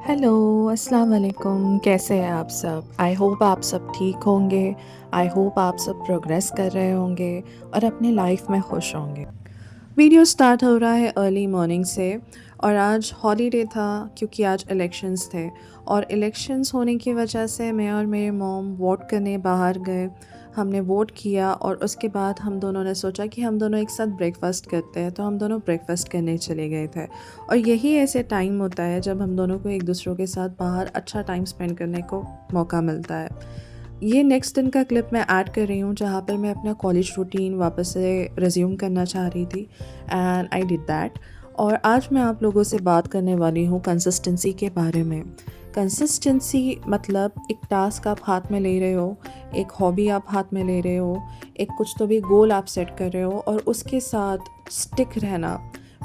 Hello, अस्सलाम वालेकुम। कैसे हैं आप सब? आई होप आप सब ठीक होंगे। आई होप आप सब प्रोग्रेस कर रहे होंगे और अपनी लाइफ में खुश होंगे। वीडियो स्टार्ट हो रहा है अर्ली मॉर्निंग से और आज हॉलीडे था क्योंकि आज इलेक्शंस थे और इलेक्शंस होने की वजह से मैं और मेरे मॉम वोट करने बाहर गए। हमने वोट किया और उसके बाद हम दोनों ने सोचा कि हम दोनों एक साथ ब्रेकफास्ट करते हैं, तो हम दोनों ब्रेकफास्ट करने चले गए थे। और यही ऐसे टाइम होता है जब हम दोनों को एक दूसरों के साथ बाहर अच्छा टाइम स्पेंड करने को मौका मिलता है। ये नेक्स्ट दिन का क्लिप मैं ऐड कर रही हूँ जहाँ पर मैं अपना कॉलेज रूटीन वापस से रिज्यूम करना चाह रही थी एंड आई डिड दैट। और आज मैं आप लोगों से बात करने वाली हूँ कंसिस्टेंसी के बारे में। कंसिस्टेंसी मतलब एक टास्क आप हाथ में ले रहे हो, एक हॉबी आप हाथ में ले रहे हो, एक कुछ तो भी गोल आप सेट कर रहे हो और उसके साथ स्टिक रहना।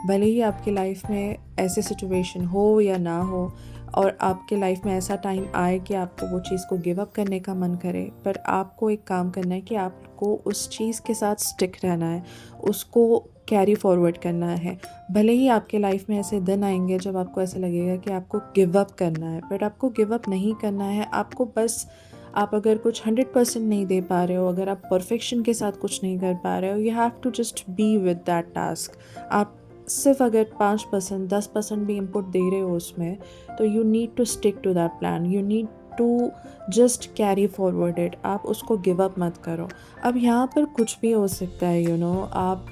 भले ही आपकी लाइफ में ऐसे सिचुएशन हो या ना हो और आपके लाइफ में ऐसा टाइम आए कि आपको वो चीज़ को गिव अप करने का मन करे, पर आपको एक काम करना है कि आपको उस चीज़ के साथ स्टिक रहना है, उसको कैरी फॉरवर्ड करना है। भले ही आपके लाइफ में ऐसे दिन आएंगे जब आपको ऐसा लगेगा कि आपको गिव अप करना है, बट आपको गिव अप नहीं करना है। आपको बस आप अगर कुछ 100% नहीं दे पा रहे हो, अगर आप परफेक्शन के साथ कुछ नहीं कर पा रहे हो, you have to just be with that task. आप सिर्फ अगर 5% 10% भी इनपुट दे रहे हो उसमें, तो you need to stick to that plan, you need to just carry forward it. आप उसको गिव अप मत करो। अब यहाँ पर कुछ भी हो सकता है, आप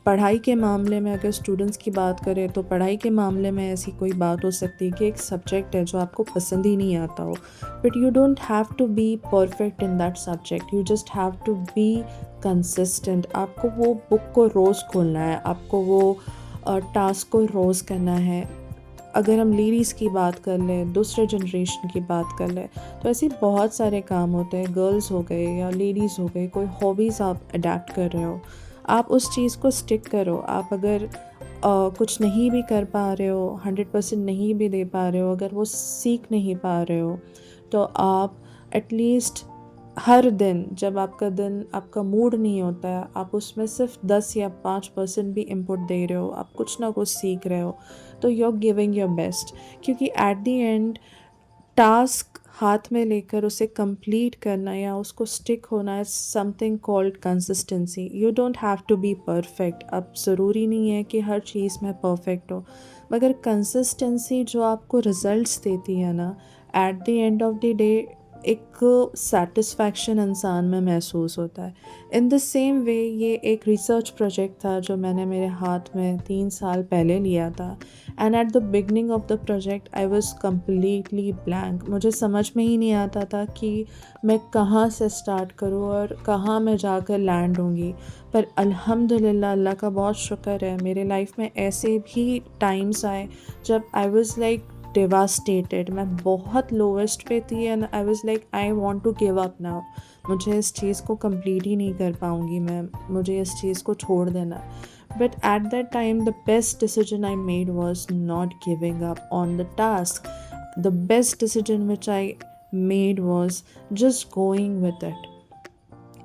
पढ़ाई के मामले में अगर स्टूडेंट्स की बात करें तो पढ़ाई के मामले में ऐसी कोई बात हो सकती है कि एक सब्जेक्ट है जो आपको पसंद ही नहीं आता हो, but you don't have to be perfect in that subject, you just have to be consistent. आपको वो बुक को रोज़ खोलना है, आपको वो टास्क को रोज़ करना है। अगर हम लेडीज़ की बात कर लें, दूसरे जनरेशन की बात कर लें, तो ऐसे बहुत सारे काम होते हैं। गर्ल्स हो गए या लेडीज़ हो गए, कोई हॉबीज़ आप अडेप्ट कर रहे हो, आप उस चीज़ को स्टिक करो। आप अगर कुछ नहीं भी कर पा रहे हो, 100% नहीं भी दे पा रहे हो, अगर वो सीख नहीं पा रहे हो, तो आप एटलीस्ट हर दिन जब आपका दिन आपका मूड नहीं होता है, आप उसमें सिर्फ 10 या 5% भी इनपुट दे रहे हो, आप कुछ ना कुछ सीख रहे हो, तो you are giving your best. क्योंकि एट द एंड टास्क हाथ में लेकर उसे कंप्लीट करना या उसको स्टिक होना है something called consistency. You don't have to be perfect. अब ज़रूरी नहीं है कि हर चीज़ में परफेक्ट हो, मगर कंसिस्टेंसी जो आपको रिजल्ट्स देती है ना, eight the end of the day एक सेटिस्फैक्शन इंसान में महसूस होता है। इन द सेम वे ये एक रिसर्च प्रोजेक्ट था जो मैंने मेरे हाथ में 3 साल पहले लिया था and at the beginning of the project I was completely blank. मुझे समझ में ही नहीं आता था कि मैं कहाँ से स्टार्ट करूँ और कहाँ मैं जाकर लैंड होंगी। पर अल्हम्दुलिल्लाह, अल्लाह का बहुत शुक्र है, मेरे लाइफ में ऐसे भी टाइम्स आए जब आई वॉज़ लाइक डिवास्टेटेड। मैं बहुत लोवेस्ट पे थी and I was like I want to give up now. मुझे इस चीज़ को कंप्लीट ही नहीं कर पाऊँगी मैं, मुझे इस चीज़ को छोड़ देना। But at that time the best decision I made was not giving up on the task. The best decision which I made was just going with it.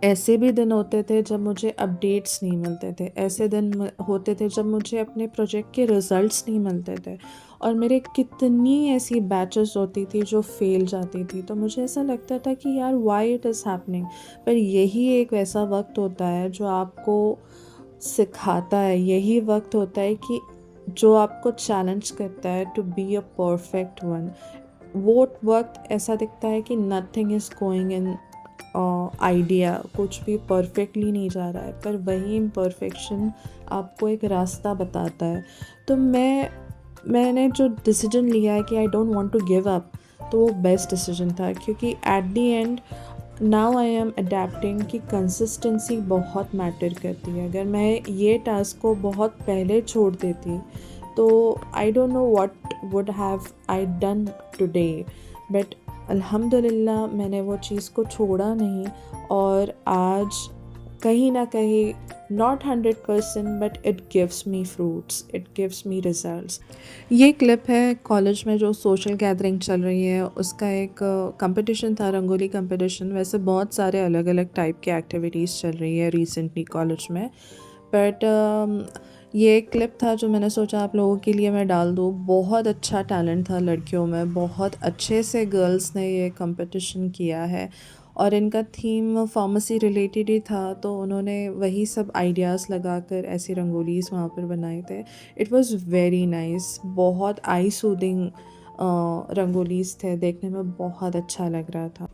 ऐसे भी दिन होते थे जब मुझे अपडेट्स नहीं मिलते थे, ऐसे दिन होते थे जब मुझे अपने प्रोजेक्ट के रिज़ल्ट्स नहीं मिलते थे और मेरे कितनी ऐसी बैचेस होती थी जो फेल जाती थी। तो मुझे ऐसा लगता था कि यार व्हाई इट इज़ हैपनिंग। पर यही एक वैसा वक्त होता है जो आपको सिखाता है, यही वक्त होता है कि जो आपको चैलेंज करता है to be a perfect one. वो वक्त ऐसा दिखता है कि nothing is going in idea, कुछ भी परफेक्टली नहीं जा रहा है, पर वही इम्परफेक्शन आपको एक रास्ता बताता है। तो मैंने जो डिसीजन लिया है कि I don't want to give up, तो वो बेस्ट डिसीजन था। क्योंकि at the end now I am adapting कि कंसिस्टेंसी बहुत मैटर करती है। अगर मैं ये टास्क को बहुत पहले छोड़ देती तो I don't know what would have I done today. But अल्हम्दुलिल्लाह मैंने वो चीज़ को छोड़ा नहीं और आज कहीं ना कहीं not 100% but it gives me fruits, it gives me results. ये क्लिप है कॉलेज में जो सोशल गैदरिंग चल रही है उसका एक कंपटीशन था, रंगोली कंपटीशन। वैसे बहुत सारे अलग अलग टाइप के एक्टिविटीज़ चल रही है रिसेंटली कॉलेज में, बट ये एक क्लिप था जो मैंने सोचा आप लोगों के लिए मैं डाल दूँ। बहुत अच्छा टैलेंट था लड़कियों में, बहुत अच्छे से गर्ल्स ने ये कंपटीशन किया है और इनका थीम फार्मेसी रिलेटेड ही था, तो उन्होंने वही सब आइडियाज़ लगाकर ऐसी रंगोलीज़ वहाँ पर बनाए थे। इट वाज़ वेरी नाइस, बहुत आई सूदिंग रंगोलीज़ थे, देखने में बहुत अच्छा लग रहा था।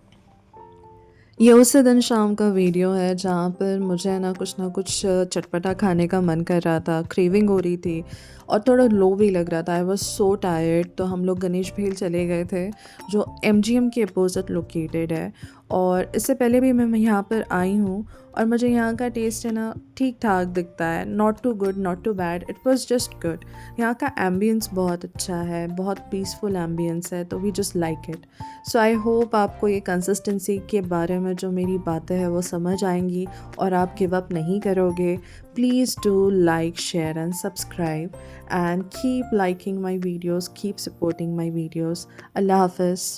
ये उसी दिन शाम का वीडियो है जहाँ पर मुझे ना कुछ चटपटा खाने का मन कर रहा था, क्रेविंग हो रही थी और थोड़ा लो भी लग रहा था। आई वाज़ सो टायर्ड, तो हम लोग गणेश भेल चले गए थे जो एमजीएम के अपोजिट लोकेटेड है। और इससे पहले भी मैं यहाँ पर आई हूँ और मुझे यहाँ का टेस्ट है ना ठीक ठाक दिखता है, not too good not too bad, it was just good. यहाँ का एम्बियंस बहुत अच्छा है, बहुत पीसफुल एम्बियंस है, तो we just like it. So I hope आपको ये कंसिस्टेंसी के बारे में जो मेरी बातें हैं वो समझ आएंगी और आप गिव अप नहीं करोगे। Please do like, share and subscribe and keep liking my videos, keep supporting my videos. Allah Hafiz.